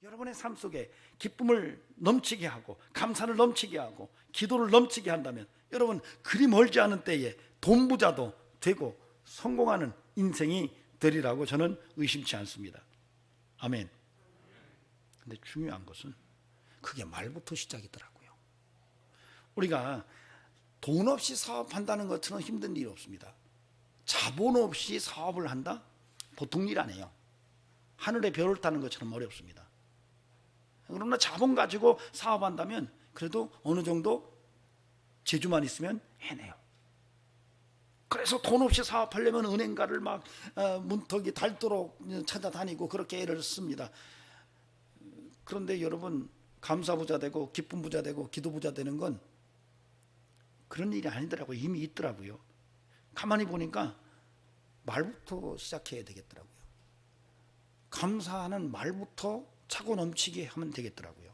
여러분의 삶 속에 기쁨을 넘치게 하고 감사를 넘치게 하고 기도를 넘치게 한다면 여러분 그리 멀지 않은 때에 돈부자도 되고 성공하는 인생이 되리라고 저는 의심치 않습니다. 아멘. 근데 중요한 것은 그게 말부터 시작이더라고요. 우리가 돈 없이 사업한다는 것처럼 힘든 일이 없습니다. 자본 없이 사업을 한다? 보통 일 아니에요. 하늘에 별을 타는 것처럼 어렵습니다. 그러나 자본 가지고 사업한다면 그래도 어느 정도 재주만 있으면 해내요. 그래서 돈 없이 사업하려면 은행가를 막 문턱이 닳도록 찾아다니고 그렇게 애를 씁니다. 그런데 여러분 감사부자 되고 기쁨 부자 되고 기도 부자 되는 건 그런 일이 아니더라고요. 이미 있더라고요. 가만히 보니까 말부터 시작해야 되겠더라고요. 감사하는 말부터 차고 넘치게 하면 되겠더라고요.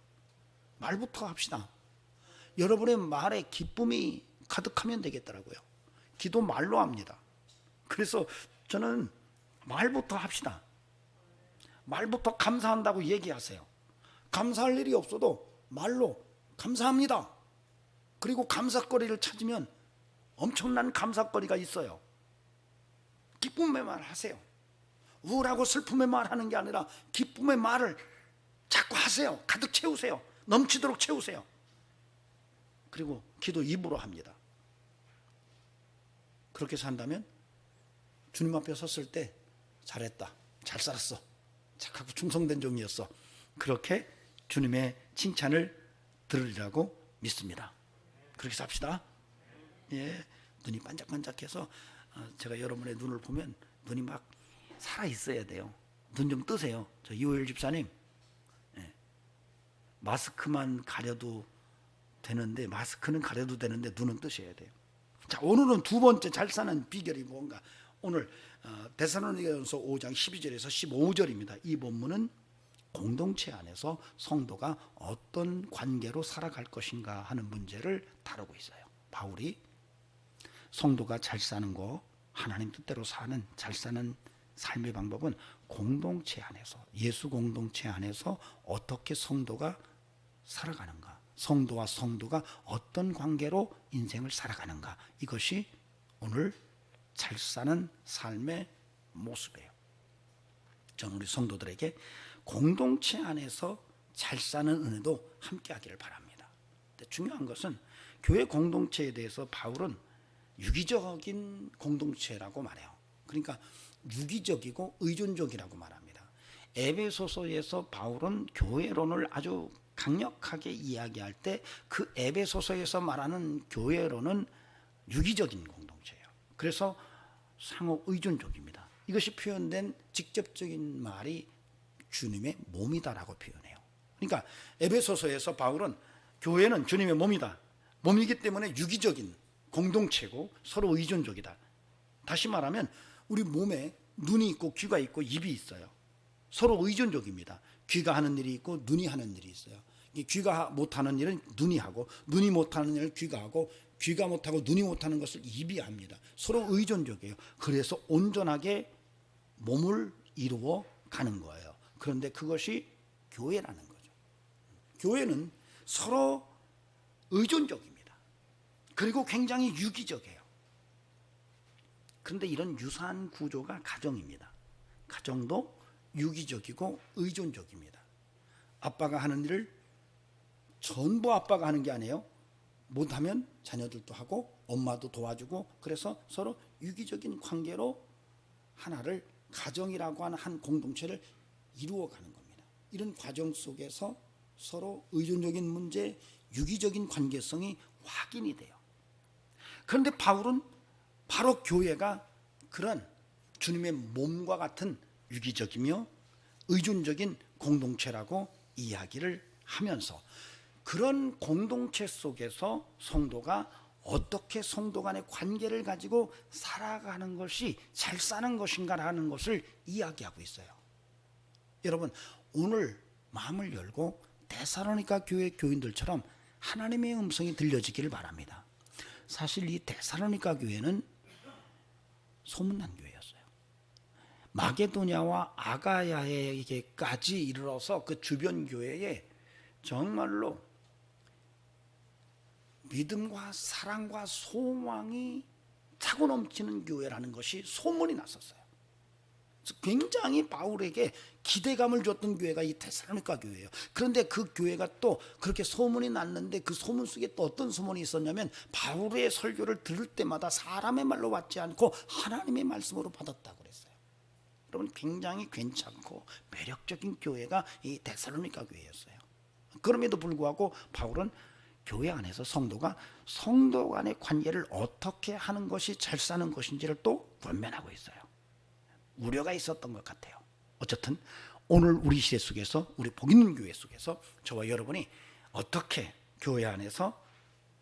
말부터 합시다. 여러분의 말에 기쁨이 가득하면 되겠더라고요. 기도 말로 합니다. 그래서 저는 말부터 합시다. 말부터 감사한다고 얘기하세요. 감사할 일이 없어도 말로 감사합니다. 그리고 감사거리를 찾으면 엄청난 감사거리가 있어요. 기쁨의 말 하세요. 우울하고 슬픔의 말 하는 게 아니라 기쁨의 말을 자꾸 하세요. 가득 채우세요. 넘치도록 채우세요. 그리고 기도 입으로 합니다. 그렇게 산다면 주님 앞에 섰을 때 잘했다, 잘 살았어, 착하고 충성된 종이었어, 그렇게 주님의 칭찬을 들으리라고 믿습니다. 그렇게 삽시다. 예, 눈이 반짝반짝해서 제가 여러분의 눈을 보면 눈이 막 살아 있어야 돼요. 눈 좀 뜨세요. 저 이호일 집사님, 마스크만 가려도 되는데 마스크는 가려도 되는데 눈은 뜨셔야 돼요. 자, 오늘은 두 번째 잘 사는 비결이 뭔가? 오늘 데살로니가전서 5장 12절에서 15절입니다. 이 본문은 공동체 안에서 성도가 어떤 관계로 살아갈 것인가 하는 문제를 다루고 있어요. 바울이 성도가 잘 사는 거, 하나님 뜻대로 사는 잘 사는 삶의 방법은 공동체 안에서, 예수 공동체 안에서 어떻게 성도가 살아가는가, 성도와 성도가 어떤 관계로 인생을 살아가는가, 이것이 오늘 잘 사는 삶의 모습이에요. 저는 우리 성도들에게 공동체 안에서 잘 사는 은혜도 함께 하기를 바랍니다. 근데 중요한 것은 교회 공동체에 대해서 바울은 유기적인 공동체라고 말해요. 그러니까 유기적이고 의존적이라고 말합니다. 에베소서에서 바울은 교회론을 아주 강력하게 이야기할 때 그 에베소서에서 말하는 교회론은 유기적인 공동체예요. 그래서 상호 의존적입니다. 이것이 표현된 직접적인 말이 주님의 몸이다라고 표현해요. 그러니까 에베소서에서 바울은 교회는 주님의 몸이다, 몸이기 때문에 유기적인 공동체고 서로 의존적이다. 다시 말하면 우리 몸에 눈이 있고 귀가 있고 입이 있어요. 서로 의존적입니다. 귀가 하는 일이 있고 눈이 하는 일이 있어요. 귀가 못하는 일은 눈이 하고, 눈이 못하는 일을 귀가 하고, 귀가 못하고 눈이 못하는 것을 입이 합니다. 서로 의존적이에요. 그래서 온전하게 몸을 이루어 가는 거예요. 그런데 그것이 교회라는 거죠. 교회는 서로 의존적입니다. 그리고 굉장히 유기적이에요. 그런데 이런 유사한 구조가 가정입니다. 가정도 유기적이고 의존적입니다. 아빠가 하는 일을 전부 아빠가 하는 게 아니에요. 못하면 자녀들도 하고 엄마도 도와주고, 그래서 서로 유기적인 관계로 하나를, 가정이라고 하는 한 공동체를 이루어가는 겁니다. 이런 과정 속에서 서로 의존적인 문제, 유기적인 관계성이 확인이 돼요. 그런데 바울은 바로 교회가 그런 주님의 몸과 같은 유기적이며 의존적인 공동체라고 이야기를 하면서 그런 공동체 속에서 성도가 어떻게 성도 간의 관계를 가지고 살아가는 것이 잘 사는 것인가라는 것을 이야기하고 있어요. 여러분, 오늘 마음을 열고 데살로니가 교회 교인들처럼 하나님의 음성이 들려지기를 바랍니다. 사실 이 데살로니가 교회는 소문난 교회였어요. 마게도냐와 아가야에게까지 이르러서 그 주변 교회에 정말로 믿음과 사랑과 소망이 차고 넘치는 교회라는 것이 소문이 났었어요. 굉장히 바울에게 기대감을 줬던 교회가 이 데살로니가 교회예요. 그런데 그 교회가 또 그렇게 소문이 났는데 그 소문 속에 또 어떤 소문이 있었냐면 바울의 설교를 들을 때마다 사람의 말로 받지 않고 하나님의 말씀으로 받았다고 그랬어요. 여러분, 굉장히 괜찮고 매력적인 교회가 이 데살로니가 교회였어요. 그럼에도 불구하고 바울은 교회 안에서 성도 간의 관계를 어떻게 하는 것이 잘 사는 것인지를 또 권면하고 있어요. 우려가 있었던 것 같아요. 어쨌든 오늘 우리 시대 속에서, 우리 복 있는 교회 속에서 저와 여러분이 어떻게 교회 안에서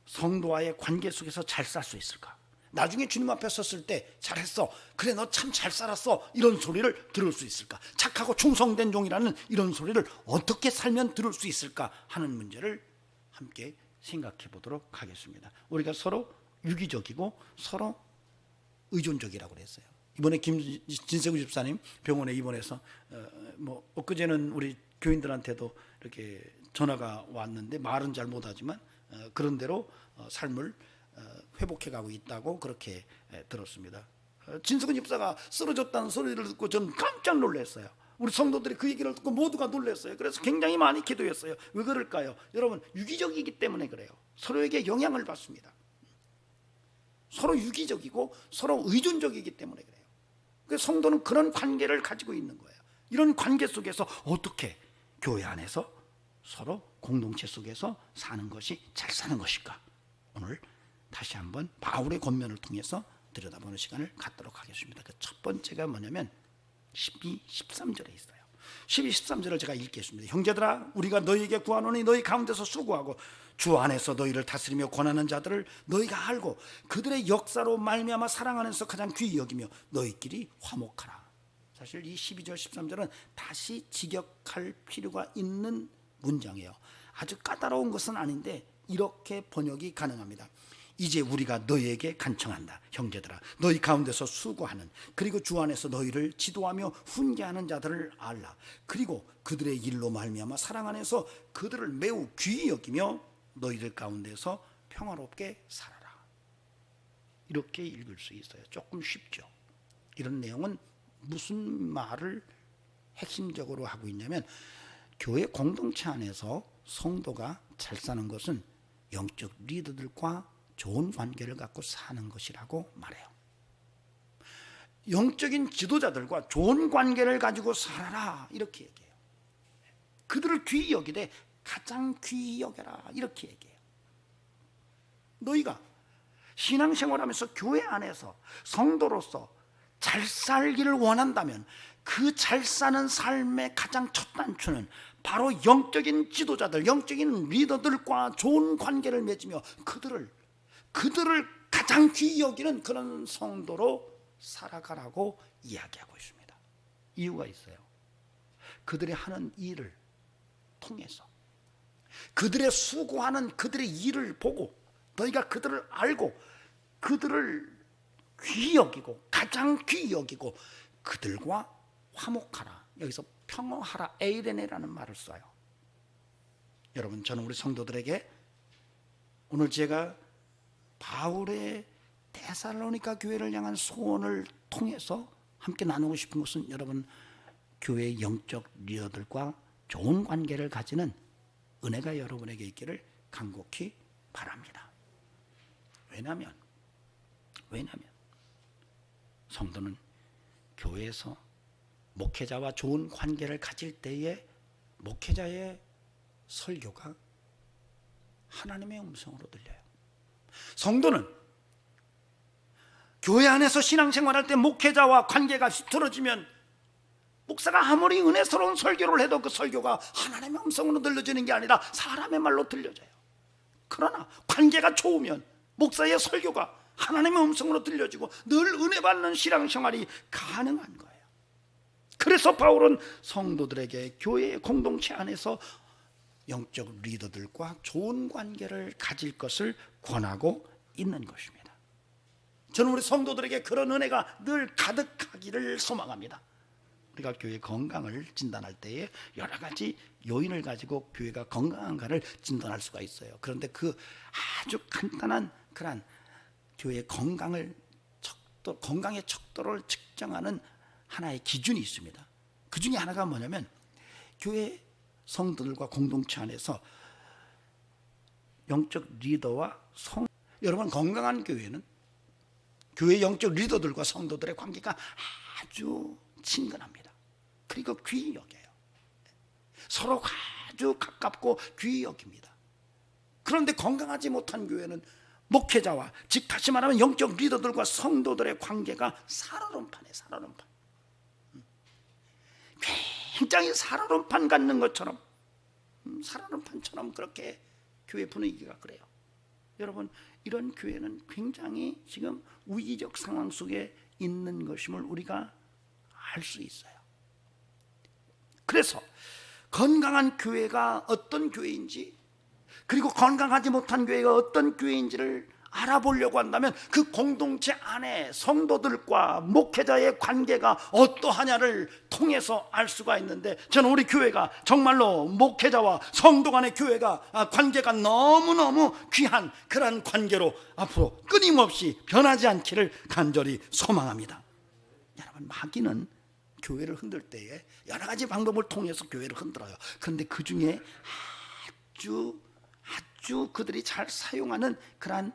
성도와의 관계 속에서 잘 살 수 있을까? 나중에 주님 앞에 섰을 때 잘했어, 그래 너 참 잘 살았어, 이런 소리를 들을 수 있을까? 착하고 충성된 종이라는 이런 소리를 어떻게 살면 들을 수 있을까 하는 문제를 함께 생각해 보도록 하겠습니다. 우리가 서로 유기적이고 서로 의존적이라고 그랬어요. 이번에 진세구 집사님 병원에 입원해서 엊그제는 우리 교인들한테도 이렇게 전화가 왔는데 말은 잘 못하지만 그런 대로 삶을 회복해가고 있다고 그렇게 들었습니다. 진세구 집사가 쓰러졌다는 소리를 듣고 저는 깜짝 놀랐어요. 우리 성도들이 그 얘기를 듣고 모두가 놀랐어요. 그래서 굉장히 많이 기도했어요. 왜 그럴까요? 여러분, 유기적이기 때문에 그래요. 서로에게 영향을 받습니다. 서로 유기적이고 서로 의존적이기 때문에 그래요. 그래서 성도는 그런 관계를 가지고 있는 거예요. 이런 관계 속에서 어떻게 교회 안에서 서로 공동체 속에서 사는 것이 잘 사는 것일까? 오늘 다시 한번 바울의 권면을 통해서 들여다보는 시간을 갖도록 하겠습니다. 그 첫 번째가 뭐냐면 12, 13절에 있어요. 12, 13절을 제가 읽겠습니다. 형제들아, 우리가 너희에게 구하노니 너희 가운데서 수고하고 주 안에서 너희를 다스리며 권하는 자들을 너희가 알고 그들의 역사로 말미암아 사랑 안에서 가장 귀히 여기며 너희끼리 화목하라. 사실 이 12절 13절은 다시 직역할 필요가 있는 문장이에요. 아주 까다로운 것은 아닌데 이렇게 번역이 가능합니다. 이제 우리가 너희에게 간청한다. 형제들아, 너희 가운데서 수고하는, 그리고 주 안에서 너희를 지도하며 훈계하는 자들을 알라. 그리고 그들의 일로 말미암아 사랑 안에서 그들을 매우 귀히 여기며 너희들 가운데서 평화롭게 살아라. 이렇게 읽을 수 있어요. 조금 쉽죠. 이런 내용은 무슨 말을 핵심적으로 하고 있냐면, 교회 공동체 안에서 성도가 잘 사는 것은 영적 리더들과 좋은 관계를 갖고 사는 것이라고 말해요. 영적인 지도자들과 좋은 관계를 가지고 살아라, 이렇게 얘기해요. 그들을 귀히 여기되 가장 귀히 여겨라, 이렇게 얘기해요. 너희가 신앙생활하면서 교회 안에서 성도로서 잘 살기를 원한다면 그 잘 사는 삶의 가장 첫 단추는 바로 영적인 지도자들, 영적인 리더들과 좋은 관계를 맺으며 그들을 가장 귀히 여기는 그런 성도로 살아가라고 이야기하고 있습니다. 이유가 있어요. 그들이 하는 일을 통해서, 그들의 수고하는 그들의 일을 보고 너희가 그들을 알고 그들을 귀히 여기고 가장 귀히 여기고 그들과 화목하라. 여기서 평화하라, 에이레네라는 말을 써요. 여러분, 저는 우리 성도들에게 오늘 제가 바울의 데살로니가 교회를 향한 소원을 통해서 함께 나누고 싶은 것은, 여러분, 교회의 영적 리더들과 좋은 관계를 가지는 은혜가 여러분에게 있기를 간곡히 바랍니다. 왜냐하면 성도는 교회에서 목회자와 좋은 관계를 가질 때에 목회자의 설교가 하나님의 음성으로 들려요. 성도는 교회 안에서 신앙생활할 때 목회자와 관계가 틀어지면 목사가 아무리 은혜스러운 설교를 해도 그 설교가 하나님의 음성으로 들려지는 게 아니라 사람의 말로 들려져요. 그러나 관계가 좋으면 목사의 설교가 하나님의 음성으로 들려지고 늘 은혜 받는 신앙생활이 가능한 거예요. 그래서 바울은 성도들에게 교회의 공동체 안에서 영적 리더들과 좋은 관계를 가질 것을 권하고 있는 것입니다. 저는 우리 성도들에게 그런 은혜가 늘 가득하기를 소망합니다. 우리가 교회 건강을 진단할 때에 여러 가지 요인을 가지고 교회가 건강한가를 진단할 수가 있어요. 그런데 그 아주 간단한 그런 교회의 건강의 척도를 측정하는 하나의 기준이 있습니다. 그 중에 하나가 뭐냐면 교회 성도들과 공동체 안에서 영적 리더와 여러분, 건강한 교회는 교회 영적 리더들과 성도들의 관계가 아주 친근합니다. 그리고 귀히 여겨요. 서로 아주 가깝고 귀히 여깁니다. 그런데 건강하지 못한 교회는 목회자와, 즉 다시 말하면 영적 리더들과 성도들의 관계가 살얼음판이에요. 살얼음판. 굉장히 살얼음판 갖는 것처럼, 살얼음판처럼 그렇게 교회 분위기가 그래요. 여러분, 이런 교회는 굉장히 지금 위기적 상황 속에 있는 것임을 우리가 알 수 있어요. 그래서 건강한 교회가 어떤 교회인지, 그리고 건강하지 못한 교회가 어떤 교회인지를 알아보려고 한다면 그 공동체 안에 성도들과 목회자의 관계가 어떠하냐를 통해서 알 수가 있는데, 저는 우리 교회가 정말로 목회자와 성도 간의 관계가 너무너무 귀한 그런 관계로 앞으로 끊임없이 변하지 않기를 간절히 소망합니다. 여러분, 마귀는 교회를 흔들 때에 여러 가지 방법을 통해서 교회를 흔들어요. 그런데 그 중에 아주 그들이 잘 사용하는 그러한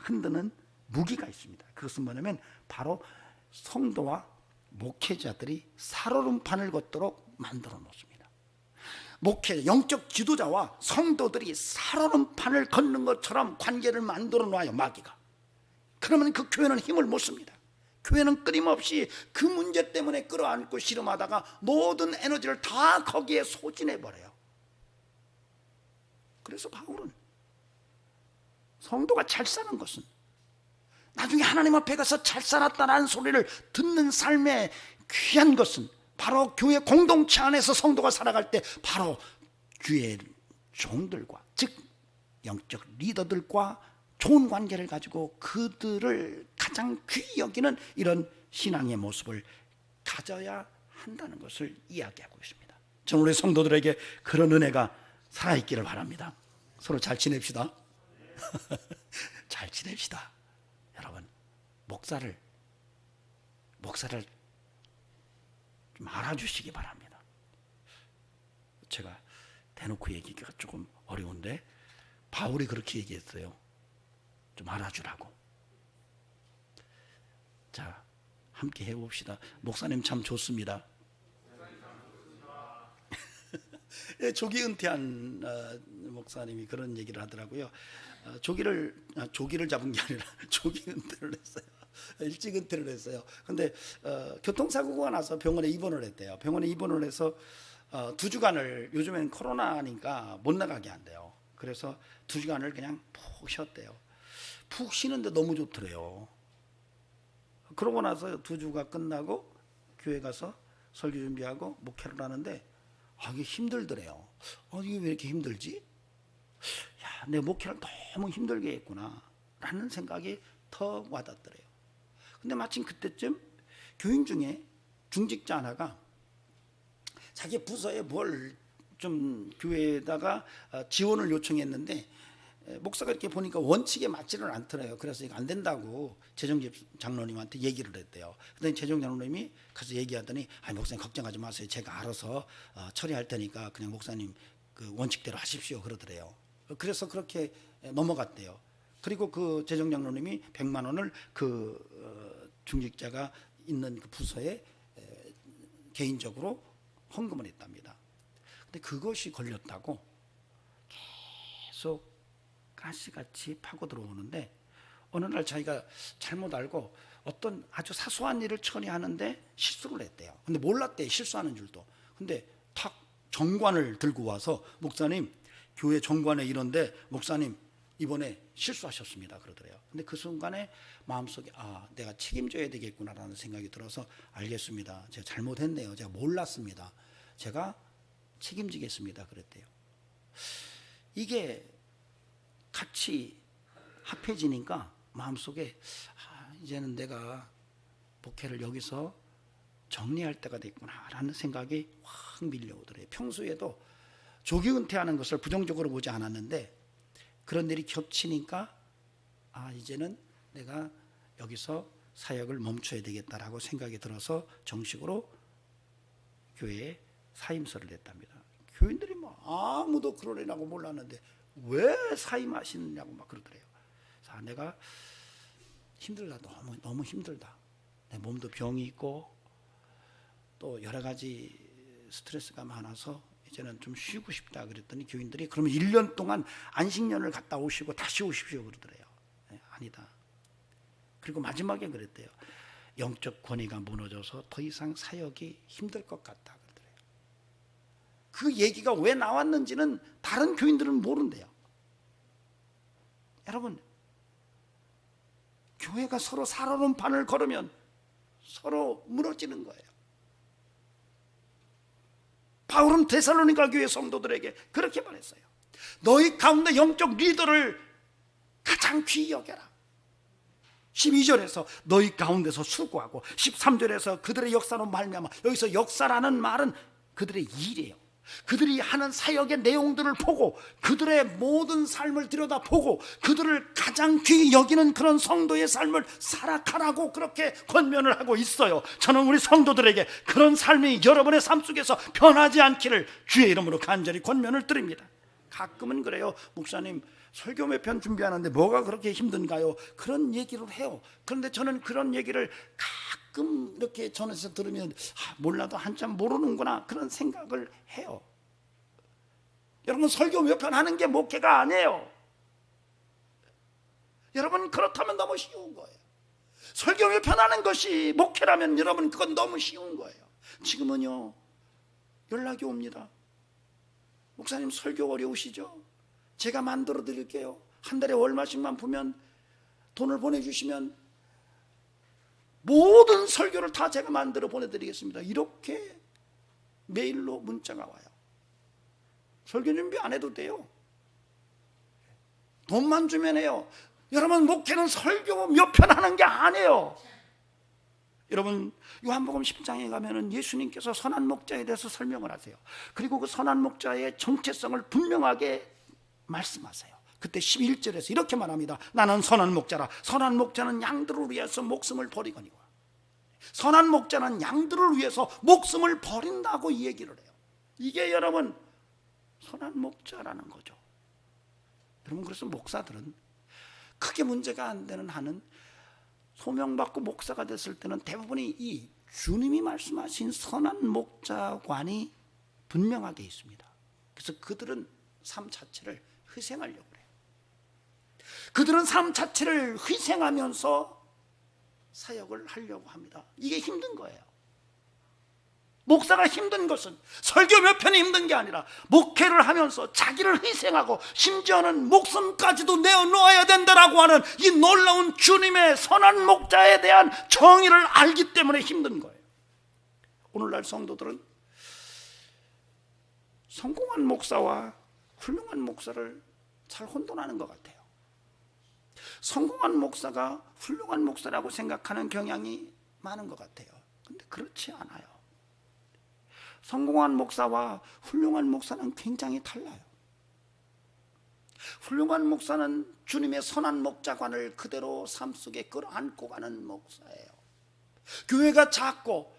흔드는 무기가 있습니다. 그것은 뭐냐면 바로 성도와 목회자들이 살얼음판을 걷도록 만들어 놓습니다. 목회자, 영적 지도자와 성도들이 살얼음판을 걷는 것처럼 관계를 만들어 놔요, 마귀가. 그러면 그 교회는 힘을 못 씁니다. 교회는 끊임없이 그 문제 때문에 끌어안고 씨름하다가 모든 에너지를 다 거기에 소진해버려요. 그래서 바울은 성도가 잘 사는 것은, 나중에 하나님 앞에 가서 잘 살았다는 소리를 듣는 삶의 귀한 것은 바로 교회 공동체 안에서 성도가 살아갈 때 바로 교회 종들과, 즉 영적 리더들과 좋은 관계를 가지고 그들을 가장 귀히 여기는 이런 신앙의 모습을 가져야 한다는 것을 이야기하고 있습니다. 저는 우리 성도들에게 그런 은혜가 살아있기를 바랍니다. 서로 잘 지냅시다. 잘 지냅시다. 여러분, 목사를 좀 알아주시기 바랍니다. 제가 대놓고 얘기가 조금 어려운데 바울이 그렇게 얘기했어요. 좀 알아주라고. 자, 함께 해봅시다. 목사님 참 좋습니다. 조기 은퇴한 목사님이 그런 얘기를 하더라고요. 조기를 잡은 게 아니라 조기 은퇴를 했어요. 일찍 은퇴를 했어요. 근데 교통사고가 나서 병원에 입원을 했대요. 병원에 입원을 해서 2주간을, 요즘엔 코로나니까 못 나가게 한대요. 그래서 2주간을 그냥 푹 쉬었대요. 푹 쉬는데 너무 좋더래요. 그러고 나서 2주가 끝나고 교회 가서 설교 준비하고 목회를 하는데 이게 힘들더래요. 이게 왜 이렇게 힘들지? 야, 내 목회를 너무 힘들게 했구나 라는 생각이 더 와닿더래요. 근데 마침 그때쯤 교인 중에 중직자 하나가 자기 부서에 뭘 좀 교회에다가 지원을 요청했는데 목사가 이렇게 보니까 원칙에 맞지를 않더래요. 그래서 이거 안 된다고 재정집 장로님한테 얘기를 했대요. 그랬더니 재정 장로님이 가서 얘기하더니 목사님 걱정하지 마세요. 제가 알아서 처리할 테니까 그냥 목사님 그 원칙대로 하십시오 그러더래요. 그래서 그렇게 넘어갔대요. 그리고 그 재정 장로님이 100만 원을 그 중직자가 있는 그 부서에 개인적으로 헌금을 했답니다. 근데 그것이 걸렸다고 계속 가시같이 파고 들어오는데 어느 날 자기가 잘못 알고 어떤 아주 사소한 일을 처리하는데 실수를 했대요. 근데 몰랐대요, 실수하는 줄도. 근데 탁 정관을 들고 와서 목사님, 교회 정관에 이런데 목사님 이번에 실수하셨습니다 그러더래요. 근데 그 순간에 마음속에 내가 책임져야 되겠구나라는 생각이 들어서 알겠습니다. 제가 잘못했네요. 제가 몰랐습니다. 제가 책임지겠습니다 그랬대요. 이게 같이 합해지니까 마음속에 이제는 내가 목회를 여기서 정리할 때가 됐구나라는 생각이 확 밀려오더래요. 평소에도 조기 은퇴하는 것을 부정적으로 보지 않았는데 그런 일이 겹치니까 이제는 내가 여기서 사역을 멈춰야 되겠다라고 생각이 들어서 정식으로 교회에 사임서를 냈답니다. 교인들이 아무도 그러려고 몰랐는데 왜 사임하시느냐고 막 그러더래요. 내가 힘들다, 너무 힘들다. 내 몸도 병이 있고 또 여러 가지 스트레스가 많아서 이제는 좀 쉬고 싶다 그랬더니 교인들이 그러면 1년 동안 안식년을 갔다 오시고 다시 오십시오 그러더래요. 아니다. 그리고 마지막에 그랬대요. 영적 권위가 무너져서 더 이상 사역이 힘들 것 같다 그러더래요. 그 얘기가 왜 나왔는지는 다른 교인들은 모른대요. 여러분, 교회가 서로 살아오는 판을 걸으면 서로 무너지는 거예요. 바울은 데살로니가 교회 성도들에게 그렇게 말했어요. 너희 가운데 영적 리더를 가장 귀히 여겨라. 12절에서 너희 가운데서 수고하고 13절에서 그들의 역사로 말미암아, 여기서 역사라는 말은 그들의 일이에요. 그들이 하는 사역의 내용들을 보고 그들의 모든 삶을 들여다보고 그들을 가장 귀히 여기는 그런 성도의 삶을 살아가라고 그렇게 권면을 하고 있어요. 저는 우리 성도들에게 그런 삶이 여러분의 삶 속에서 변하지 않기를 주의 이름으로 간절히 권면을 드립니다. 가끔은 그래요. 목사님, 설교 몇 편 준비하는데 뭐가 그렇게 힘든가요? 그런 얘기를 해요. 그런데 저는 그런 얘기를 가끔 이렇게 전에서 들으면 몰라도 한참 모르는구나 그런 생각을 해요. 여러분, 설교 몇 편 하는 게 목회가 아니에요. 여러분, 그렇다면 너무 쉬운 거예요. 설교 몇 편 하는 것이 목회라면 여러분 그건 너무 쉬운 거예요. 지금은요 연락이 옵니다. 목사님, 설교 어려우시죠? 제가 만들어 드릴게요. 한 달에 얼마씩만 보면 돈을 보내주시면 모든 설교를 다 제가 만들어 보내드리겠습니다. 이렇게 메일로 문자가 와요. 설교 준비 안 해도 돼요. 돈만 주면 해요. 여러분, 목회는 설교 몇 편 하는 게 아니에요. 여러분, 요한복음 10장에 가면은 예수님께서 선한 목자에 대해서 설명을 하세요. 그리고 그 선한 목자의 정체성을 분명하게 말씀하세요. 그때 11절에서 이렇게 말합니다. 나는 선한 목자라. 선한 목자는 양들을 위해서 목숨을 버리거니와. 선한 목자는 양들을 위해서 목숨을 버린다고 이 얘기를 해요. 이게 여러분 선한 목자라는 거죠. 여러분, 그래서 목사들은 크게 문제가 안 되는 한은 소명받고 목사가 됐을 때는 대부분이 이 주님이 말씀하신 선한 목자관이 분명하게 있습니다. 그래서 그들은 삶 자체를 희생하려고 해요. 그들은 삶 자체를 희생하면서 사역을 하려고 합니다. 이게 힘든 거예요. 목사가 힘든 것은 설교 몇 편이 힘든 게 아니라 목회를 하면서 자기를 희생하고 심지어는 목숨까지도 내어놓아야 된다라고 하는 이 놀라운 주님의 선한 목자에 대한 정의를 알기 때문에 힘든 거예요. 오늘날 성도들은 성공한 목사와 훌륭한 목사를 잘 혼돈하는 것 같아요. 성공한 목사가 훌륭한 목사라고 생각하는 경향이 많은 것 같아요. 근데 그렇지 않아요. 성공한 목사와 훌륭한 목사는 굉장히 달라요. 훌륭한 목사는 주님의 선한 목자관을 그대로 삶 속에 끌어안고 가는 목사예요. 교회가 작고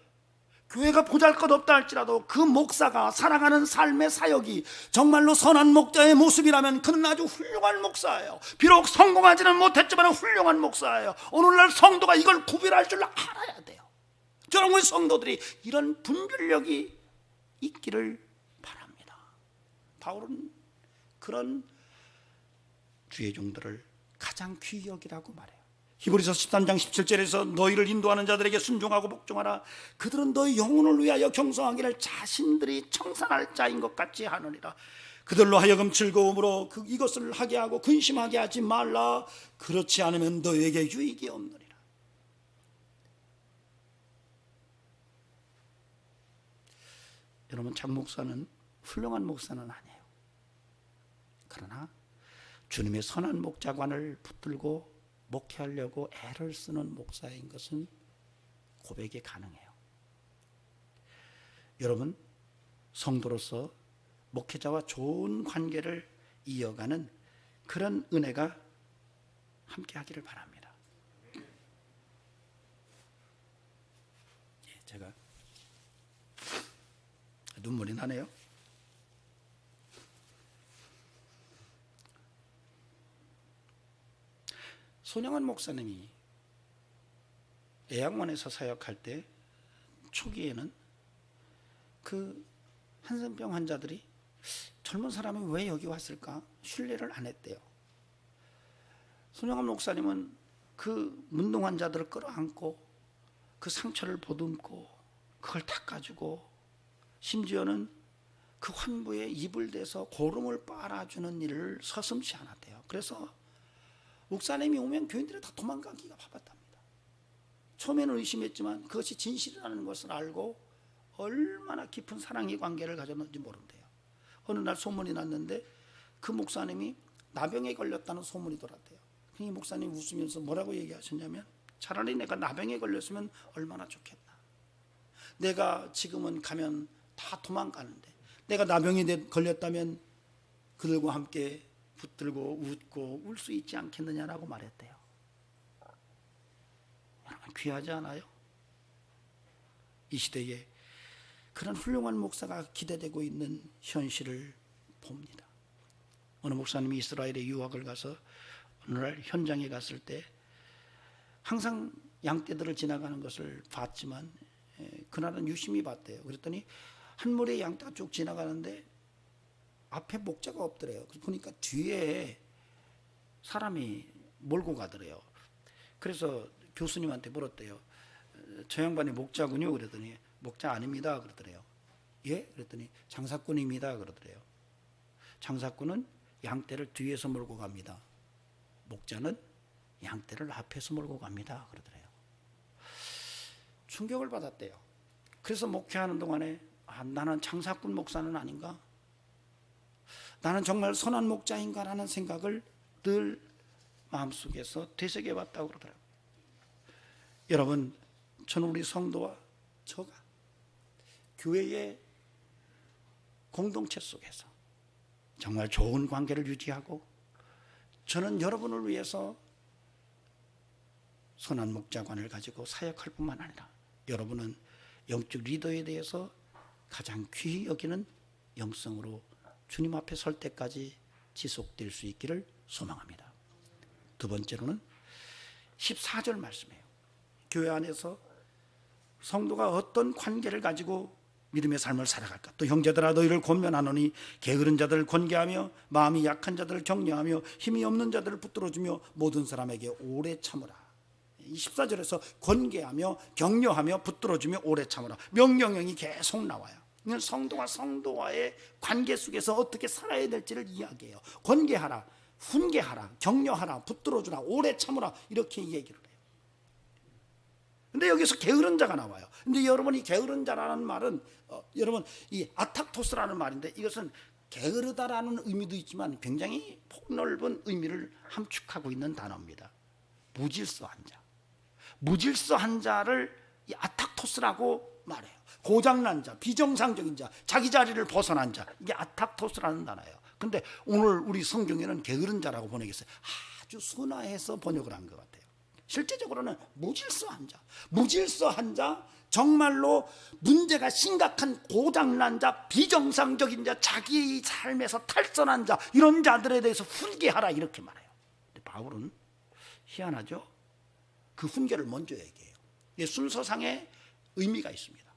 교회가 보잘것없다 할지라도 그 목사가 살아가는 삶의 사역이 정말로 선한 목자의 모습이라면 그는 아주 훌륭한 목사예요. 비록 성공하지는 못했지만 훌륭한 목사예요. 오늘날 성도가 이걸 구별할 줄 알아야 돼요. 저는 우리 성도들이 이런 분별력이 있기를 바랍니다. 바울은 그런 주의 종들을 가장 귀히 여기라고 말해요. 히브리서 13장 17절에서 너희를 인도하는 자들에게 순종하고 복종하라. 그들은 너희 영혼을 위하여 경성하기를 자신들이 청산할 자인 것 같이 하느니라. 그들로 하여금 즐거움으로 이것을 하게 하고 근심하게 하지 말라. 그렇지 않으면 너희에게 유익이 없느니라. 여러분, 장 목사는 훌륭한 목사는 아니에요. 그러나 주님의 선한 목자관을 붙들고 목회하려고 애를 쓰는 목사인 것은 고백이 가능해요. 여러분, 성도로서 목회자와 좋은 관계를 이어가는 그런 은혜가 함께 하기를 바랍니다. 제가 눈물이 나네요. 손영환 목사님이 애양원에서 사역할 때 초기에는 그 한센병 환자들이 젊은 사람이 왜 여기 왔을까 신뢰를 안 했대요. 손영환 목사님은 그 문둥 환자들을 끌어안고 그 상처를 보듬고 그걸 닦아주고 심지어는 그 환부에 입을 대서 고름을 빨아주는 일을 서슴지 않았대요. 그래서 목사님이 오면 교인들이 다 도망가기가 바빴답니다. 처음에는 의심했지만 그것이 진실이라는 것을 알고 얼마나 깊은 사랑의 관계를 가졌는지 모른대요. 어느 날 소문이 났는데 그 목사님이 나병에 걸렸다는 소문이 돌았대요. 이 목사님이 웃으면서 뭐라고 얘기하셨냐면, 차라리 내가 나병에 걸렸으면 얼마나 좋겠나. 내가 지금은 가면 다 도망가는데 내가 나병에 걸렸다면 그들과 함께 붙들고 웃고 울 수 있지 않겠느냐라고 말했대요. 여러분, 귀하지 않아요? 이 시대에 그런 훌륭한 목사가 기대되고 있는 현실을 봅니다. 어느 목사님이 이스라엘에 유학을 가서 어느 날 현장에 갔을 때 항상 양떼들을 지나가는 것을 봤지만 그날은 유심히 봤대요. 그랬더니 한 무리의 양떼가 쭉 지나가는데 앞에 목자가 없더래요. 보니까 뒤에 사람이 몰고 가더래요. 그래서 교수님한테 물었대요. 저 양반이 목자군요. 그랬더니 목자 아닙니다. 그러더래요. 예? 그랬더니 장사꾼입니다. 그러더래요. 장사꾼은 양떼를 뒤에서 몰고 갑니다. 목자는 양떼를 앞에서 몰고 갑니다. 그러더래요. 충격을 받았대요. 그래서 목회하는 동안에 나는 장사꾼 목사는 아닌가? 나는 정말 선한 목자인가라는 생각을 늘 마음속에서 되새겨봤다고 그러더라고요. 여러분, 저는 우리 성도와 저가 교회의 공동체 속에서 정말 좋은 관계를 유지하고, 저는 여러분을 위해서 선한 목자관을 가지고 사역할 뿐만 아니라 여러분은 영적 리더에 대해서 가장 귀히 여기는 영성으로 주님 앞에 설 때까지 지속될 수 있기를 소망합니다. 두 번째로는 14절 말씀이에요. 교회 안에서 성도가 어떤 관계를 가지고 믿음의 삶을 살아갈까. 또 형제들아 너희를 권면하노니 게으른 자들을 권계하며 마음이 약한 자들을 격려하며 힘이 없는 자들을 붙들어주며 모든 사람에게 오래 참으라. 14절에서 권계하며 격려하며 붙들어주며 오래 참으라. 명령형이 계속 나와요. 이건 성도가 성도와의 관계 속에서 어떻게 살아야 될지를 이야기해요. 권계하라, 훈계하라, 격려하라, 붙들어주라, 오래 참으라, 이렇게 얘기를 해요. 근데 여기서 게으른 자가 나와요. 근데 여러분, 이 게으른 자라는 말은 여러분, 이 아탁토스라는 말인데 이것은 게으르다라는 의미도 있지만 굉장히 폭넓은 의미를 함축하고 있는 단어입니다. 무질서한 자, 무질서한 자를 이 아탁토스라고 말해요. 고장난 자, 비정상적인 자, 자기 자리를 벗어난 자, 이게 아탁토스라는 단어예요. 근데 오늘 우리 성경에는 게으른 자라고 번역했어요. 아주 순화해서 번역을 한 것 같아요. 실제적으로는 무질서한 자, 무질서한 자, 정말로 문제가 심각한 고장난 자, 비정상적인 자, 자기 삶에서 탈선한 자, 이런 자들에 대해서 훈계하라, 이렇게 말해요. 근데 바울은 희한하죠? 그 훈계를 먼저 얘기해요. 이게 순서상의 의미가 있습니다.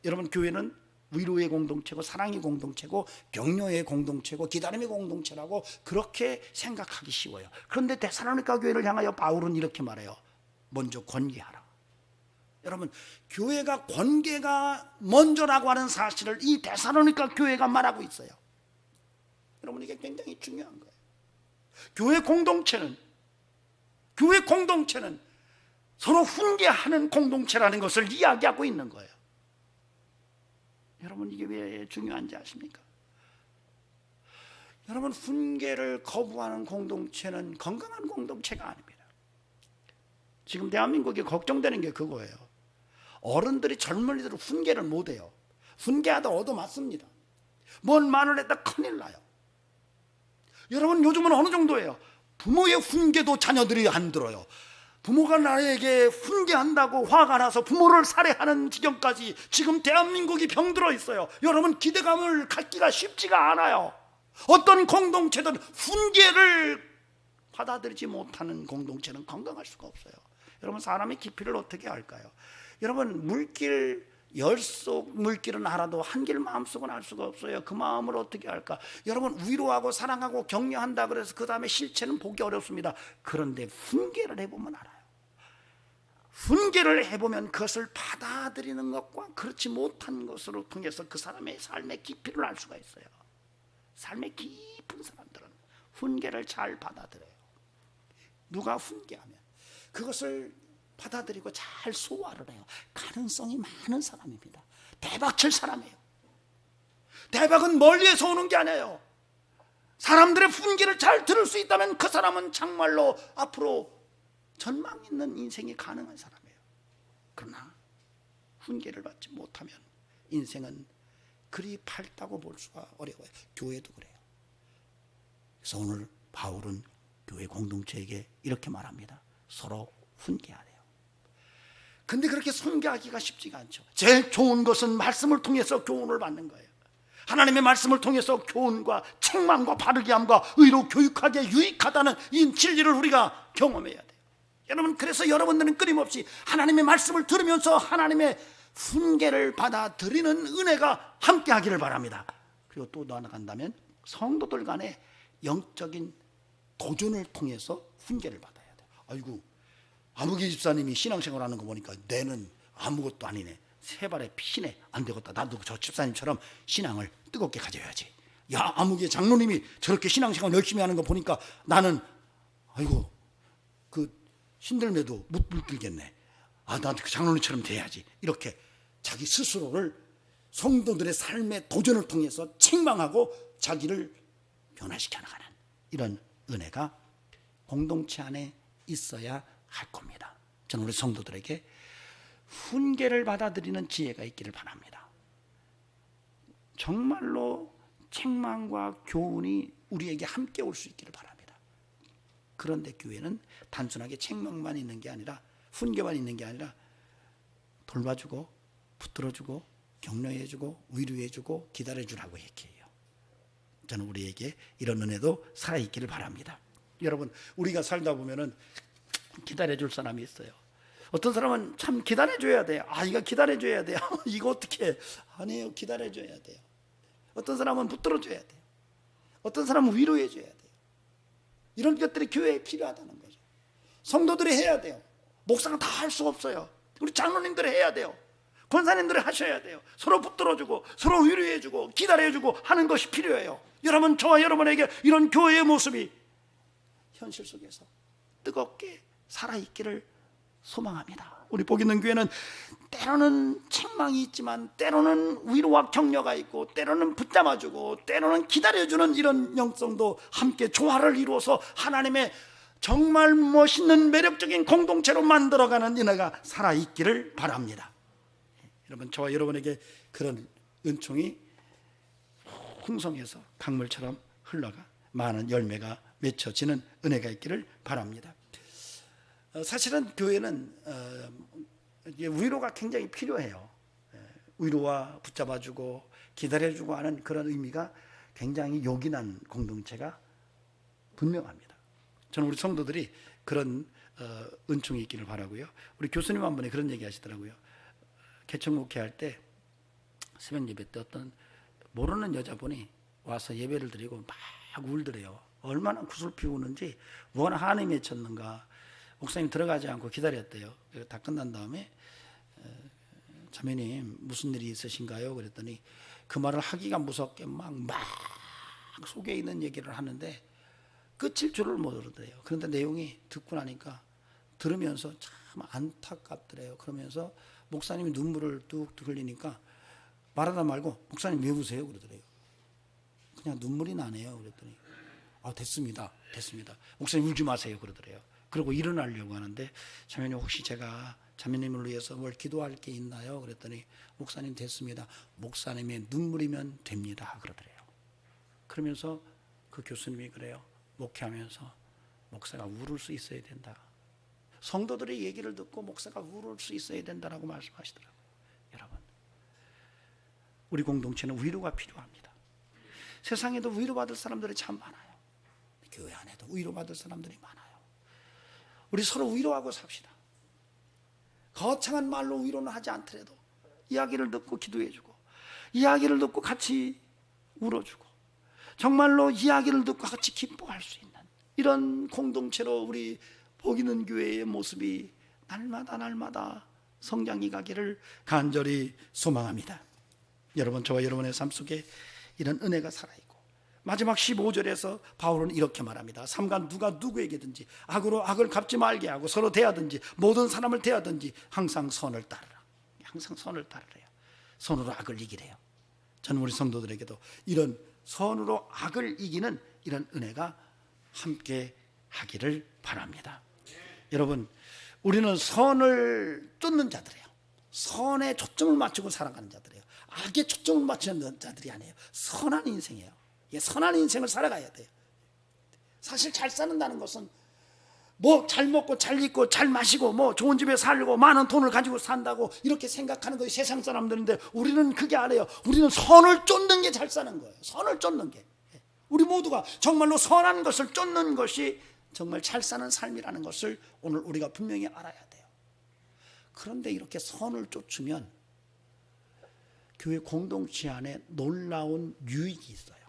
여러분, 교회는 위로의 공동체고 사랑의 공동체고 격려의 공동체고 기다림의 공동체라고 그렇게 생각하기 쉬워요. 그런데 데살로니가 교회를 향하여 바울은 이렇게 말해요. 먼저 권계하라. 여러분, 교회가 권계가 먼저라고 하는 사실을 이 데살로니가 교회가 말하고 있어요. 여러분, 이게 굉장히 중요한 거예요. 교회 공동체는 서로 훈계하는 공동체라는 것을 이야기하고 있는 거예요. 여러분, 이게 왜 중요한지 아십니까? 여러분, 훈계를 거부하는 공동체는 건강한 공동체가 아닙니다. 지금 대한민국이 걱정되는 게 그거예요. 어른들이 젊은이들을 훈계를 못해요. 훈계하다 얻어맞습니다. 뭔 말을 했다 큰일 나요. 여러분, 요즘은 어느 정도예요? 부모의 훈계도 자녀들이 안 들어요. 부모가 나에게 훈계한다고 화가 나서 부모를 살해하는 지경까지 지금 대한민국이 병들어 있어요. 여러분, 기대감을 갖기가 쉽지가 않아요. 어떤 공동체든 훈계를 받아들이지 못하는 공동체는 건강할 수가 없어요. 여러분, 사람의 깊이를 어떻게 알까요? 여러분, 열속 물길은 알아도 한길 마음속은 알 수가 없어요. 그 마음을 어떻게 알까? 여러분, 위로하고 사랑하고 격려한다 그래서 그 다음에 실체는 보기 어렵습니다. 그런데 훈계를 해보면 알아요. 훈계를 해보면 그것을 받아들이는 것과 그렇지 못한 것으로 통해서 그 사람의 삶의 깊이를 알 수가 있어요. 삶의 깊은 사람들은 훈계를 잘 받아들여요. 누가 훈계하면 그것을 받아들이고 잘 소화를 해요. 가능성이 많은 사람입니다. 대박 칠 사람이에요. 대박은 멀리에서 오는 게 아니에요. 사람들의 훈계를 잘 들을 수 있다면 그 사람은 정말로 앞으로 전망 있는 인생이 가능한 사람이에요. 그러나 훈계를 받지 못하면 인생은 그리 밝다고 볼 수가 어려워요. 교회도 그래요. 그래서 오늘 바울은 교회 공동체에게 이렇게 말합니다. 서로 훈계하래요. 근데 그렇게 훈계하기가 쉽지가 않죠. 제일 좋은 것은 말씀을 통해서 교훈을 받는 거예요. 하나님의 말씀을 통해서 교훈과 책망과 바르게 함과 의로 교육하기에 유익하다는 이 진리를 우리가 경험해야 돼요. 여러분, 그래서 여러분들은 끊임없이 하나님의 말씀을 들으면서 하나님의 훈계를 받아들이는 은혜가 함께하기를 바랍니다. 그리고 또 나아간다면 성도들 간의 영적인 도전을 통해서 훈계를 받아야 돼요. 아이고, 아무개 집사님이 신앙생활 하는 거 보니까 내는 아무것도 아니네, 세 발에 피네, 안 되겠다, 나도 저 집사님처럼 신앙을 뜨겁게 가져야지. 야, 아무개 장로님이 저렇게 신앙생활 열심히 하는 거 보니까 나는 아이고 그 신들매도 못 물들겠네, 나도 그 장로님처럼 돼야지. 이렇게 자기 스스로를 성도들의 삶의 도전을 통해서 책망하고 자기를 변화시켜 나가는 이런 은혜가 공동체 안에 있어야 할 겁니다. 저는 우리 성도들에게 훈계를 받아들이는 지혜가 있기를 바랍니다. 정말로 책망과 교훈이 우리에게 함께 올 수 있기를 바랍니다. 그런데 교회는 단순하게 책망만 있는 게 아니라, 훈계만 있는 게 아니라 돌봐주고 붙들어주고 격려해주고 위로해주고 기다려주라고 얘기해요. 저는 우리에게 이런 은혜도 살아있기를 바랍니다. 여러분, 우리가 살다 보면은 기다려줄 사람이 있어요. 어떤 사람은 참 기다려줘야 돼요. 이거 기다려줘야 돼요. 이거 어떻게 안 해요? 기다려줘야 돼요. 어떤 사람은 붙들어줘야 돼요. 어떤 사람은 위로해줘야 돼요. 이런 것들이 교회에 필요하다는 거죠. 성도들이 해야 돼요. 목사가 다 할 수 없어요. 우리 장로님들이 해야 돼요. 권사님들이 하셔야 돼요. 서로 붙들어주고 서로 위로해주고 기다려주고 하는 것이 필요해요. 여러분, 저와 여러분에게 이런 교회의 모습이 현실 속에서 뜨겁게 살아있기를 소망합니다. 우리 복 있는 교회는 때로는 책망이 있지만 때로는 위로와 격려가 있고 때로는 붙잡아주고 때로는 기다려주는 이런 영성도 함께 조화를 이루어서 하나님의 정말 멋있는 매력적인 공동체로 만들어가는 은혜가 살아있기를 바랍니다. 여러분, 저와 여러분에게 그런 은총이 풍성해서 강물처럼 흘러가 많은 열매가 맺혀지는 은혜가 있기를 바랍니다. 사실은 교회는 위로가 굉장히 필요해요. 위로와 붙잡아주고 기다려주고 하는 그런 의미가 굉장히 요긴한 공동체가 분명합니다. 저는 우리 성도들이 그런 은총이 있기를 바라고요. 우리 교수님 한 분이 그런 얘기 하시더라고요. 개척목회할 때 새벽 예배 때 어떤 모르는 여자분이 와서 예배를 드리고 막 울더래요. 얼마나 구슬피 우는지, 뭐나 한이 맺혔는가. 목사님 들어가지 않고 기다렸대요. 다 끝난 다음에 자매님 무슨 일이 있으신가요? 그랬더니 그 말을 하기가 무섭게 막 속에 있는 얘기를 하는데 끝일 줄을 모르더래요. 그런데 내용이 듣고 나니까 들으면서 참 안타깝더래요. 그러면서 목사님이 눈물을 뚝뚝 흘리니까 말하다 말고 목사님 왜 우세요? 그러더래요. 그냥 눈물이 나네요. 그랬더니 됐습니다. 목사님 울지 마세요. 그러더래요. 그리고 일어나려고 하는데 자매님 혹시 제가 자매님을 위해서 뭘 기도할 게 있나요? 그랬더니 목사님 됐습니다. 목사님의 눈물이면 됩니다. 그러더래요. 그러면서 그 교수님이 그래요. 목회하면서 목사가 울을 수 있어야 된다. 성도들의 얘기를 듣고 목사가 울을 수 있어야 된다라고 말씀하시더라고요. 여러분, 우리 공동체는 위로가 필요합니다. 세상에도 위로받을 사람들이 참 많아요. 교회 안에도 위로받을 사람들이 많아요. 우리 서로 위로하고 삽시다. 거창한 말로 위로는 하지 않더라도 이야기를 듣고 기도해주고, 이야기를 듣고 같이 울어주고, 정말로 이야기를 듣고 같이 기뻐할 수 있는 이런 공동체로 우리 복있는 교회의 모습이 날마다 성장이 가기를 간절히 소망합니다. 여러분, 저와 여러분의 삶 속에 이런 은혜가 살아있고, 마지막 15절에서 바울은 이렇게 말합니다. 삼가 누가 누구에게든지 악으로 악을 갚지 말게 하고 서로 대하든지 모든 사람을 대하든지 항상 선을 따르라. 항상 선을 따르래요. 선으로 악을 이기래요. 저는 우리 성도들에게도 이런 선으로 악을 이기는 이런 은혜가 함께 하기를 바랍니다. 여러분, 우리는 선을 쫓는 자들이에요. 선에 초점을 맞추고 살아가는 자들이에요. 악에 초점을 맞추는 자들이 아니에요. 선한 인생이에요. 선한 인생을 살아가야 돼요. 사실 잘 사는다는 것은 뭐 잘 먹고 잘 입고 잘 마시고 뭐 좋은 집에 살고 많은 돈을 가지고 산다고 이렇게 생각하는 것이 세상 사람들인데, 우리는 그게 아니에요. 우리는 선을 쫓는 게 잘 사는 거예요. 선을 쫓는 게. 우리 모두가 정말로 선한 것을 쫓는 것이 정말 잘 사는 삶이라는 것을 오늘 우리가 분명히 알아야 돼요. 그런데 이렇게 선을 쫓으면 교회 공동체 안에 놀라운 유익이 있어요.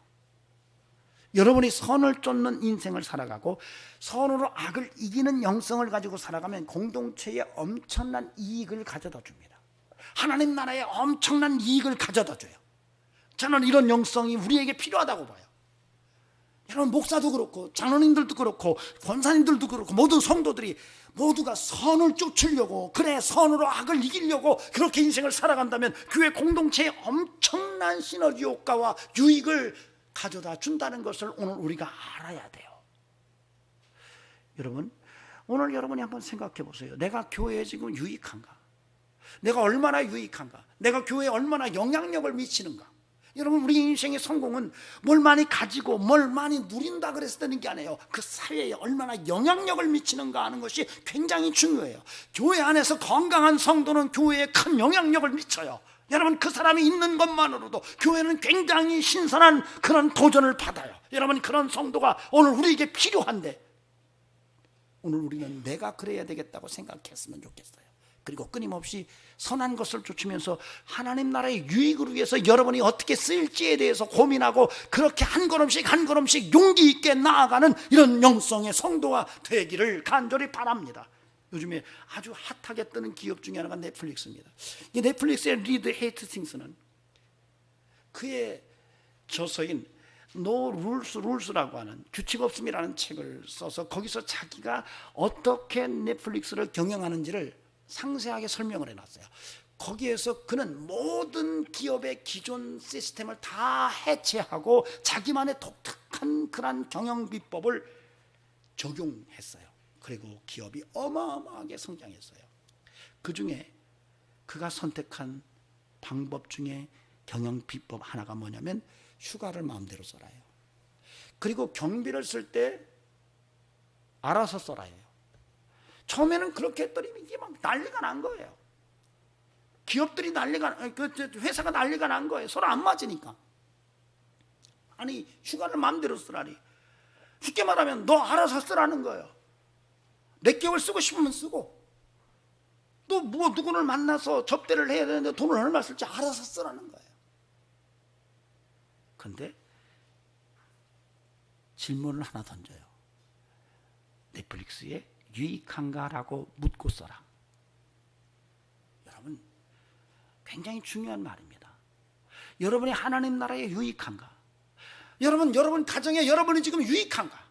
여러분이 선을 쫓는 인생을 살아가고 선으로 악을 이기는 영성을 가지고 살아가면 공동체에 엄청난 이익을 가져다 줍니다. 하나님 나라에 엄청난 이익을 가져다 줘요. 저는 이런 영성이 우리에게 필요하다고 봐요. 여러분, 목사도 그렇고 장로님들도 그렇고 권사님들도 그렇고 모든 성도들이 모두가 선을 쫓으려고, 그래 선으로 악을 이기려고 그렇게 인생을 살아간다면 교회 공동체에 엄청난 시너지 효과와 유익을 가져다 준다는 것을 오늘 우리가 알아야 돼요. 여러분, 오늘 여러분이 한번 생각해 보세요. 내가 교회에 지금 유익한가? 내가 얼마나 유익한가? 내가 교회에 얼마나 영향력을 미치는가? 여러분, 우리 인생의 성공은 뭘 많이 가지고 뭘 많이 누린다 그래서 되는 게 아니에요. 그 사회에 얼마나 영향력을 미치는가 하는 것이 굉장히 중요해요. 교회 안에서 건강한 성도는 교회에 큰 영향력을 미쳐요. 여러분, 그 사람이 있는 것만으로도 교회는 굉장히 신선한 그런 도전을 받아요. 여러분, 그런 성도가 오늘 우리에게 필요한데, 오늘 우리는 내가 그래야 되겠다고 생각했으면 좋겠어요. 그리고 끊임없이 선한 것을 쫓으면서 하나님 나라의 유익을 위해서 여러분이 어떻게 쓰일지에 대해서 고민하고 그렇게 한 걸음씩 한 걸음씩 용기 있게 나아가는 이런 영성의 성도가 되기를 간절히 바랍니다. 요즘에 아주 핫하게 뜨는 기업 중에 하나가 넷플릭스입니다. 이 넷플릭스의 리드 헤이스팅스는 그의 저서인 No Rules라고 하는 규칙 없음이라는 책을 써서 거기서 자기가 어떻게 넷플릭스를 경영하는지를 상세하게 설명을 해놨어요. 거기에서 그는 모든 기업의 기존 시스템을 다 해체하고 자기만의 독특한 그런 경영 비법을 적용했어요. 그리고 기업이 어마어마하게 성장했어요. 그 중에 그가 선택한 방법 중에 경영 비법 하나가 뭐냐면 휴가를 마음대로 써라요. 그리고 경비를 쓸 때 알아서 써라요. 처음에는 그렇게 했더니 이게 막 난리가 난 거예요. 기업들이 회사가 난리가 난 거예요. 서로 안 맞으니까. 아니, 휴가를 마음대로 쓰라니. 쉽게 말하면 너 알아서 쓰라는 거예요. 몇 개월 쓰고 싶으면 쓰고, 또 뭐 누구를 만나서 접대를 해야 되는데 돈을 얼마 쓸지 알아서 쓰라는 거예요. 그런데 질문을 하나 던져요. 넷플릭스에 유익한가라고 묻고 써라. 여러분, 굉장히 중요한 말입니다. 여러분이 하나님 나라에 유익한가? 여러분 가정에 여러분이 지금 유익한가?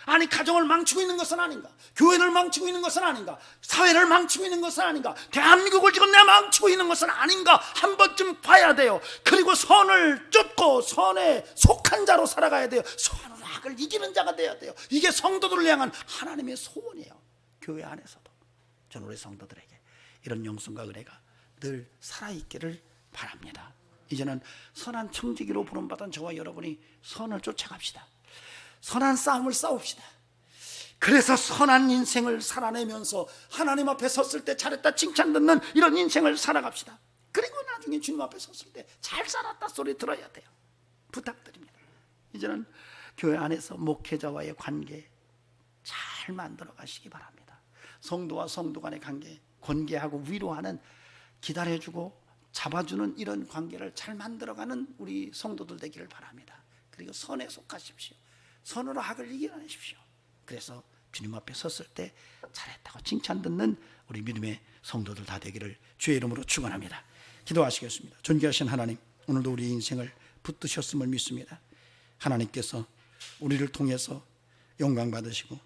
아니, 가정을 망치고 있는 것은 아닌가? 교회를 망치고 있는 것은 아닌가? 사회를 망치고 있는 것은 아닌가? 대한민국을 지금 내가 망치고 있는 것은 아닌가? 한 번쯤 봐야 돼요. 그리고 선을 쫓고 선에 속한 자로 살아가야 돼요. 선으로 악을 이기는 자가 돼야 돼요. 이게 성도들을 향한 하나님의 소원이에요. 교회 안에서도 저는 우리 성도들에게 이런 영성과 은혜가 늘 살아있기를 바랍니다. 이제는 선한 청지기로 부름받은 저와 여러분이 선을 쫓아갑시다. 선한 싸움을 싸웁시다. 그래서 선한 인생을 살아내면서 하나님 앞에 섰을 때 잘했다 칭찬 듣는 이런 인생을 살아갑시다. 그리고 나중에 주님 앞에 섰을 때 잘 살았다 소리 들어야 돼요. 부탁드립니다. 이제는 교회 안에서 목회자와의 관계 잘 만들어 가시기 바랍니다. 성도와 성도 간의 관계, 권계하고 위로하는, 기다려주고 잡아주는 이런 관계를 잘 만들어가는 우리 성도들 되기를 바랍니다. 그리고 선에 속하십시오. 선으로 악을 이겨내십시오. 그래서 주님 앞에 섰을 때 잘했다고 칭찬 듣는 우리 믿음의 성도들 다 되기를 주의 이름으로 축원합니다. 기도하시겠습니다. 존귀하신 하나님, 오늘도 우리 인생을 붙드셨음을 믿습니다. 하나님께서 우리를 통해서 영광 받으시고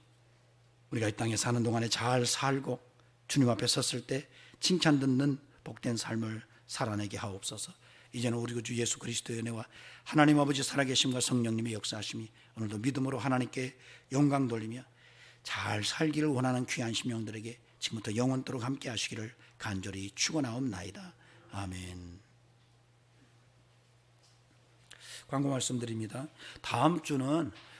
우리가 이 땅에 사는 동안에 잘 살고 주님 앞에 섰을 때 칭찬 듣는 복된 삶을 살아내게 하옵소서. 이제는 우리 주 예수 그리스도의 은혜와 하나님 아버지 살아계심과 성령님의 역사하심이 오늘도 믿음으로 하나님께 영광 돌리며 잘 살기를 원하는 귀한 심령들에게 지금부터 영원토록 함께 하시기를 간절히 축원하옵나이다. 아멘. 광고 말씀드립니다. 다음 주는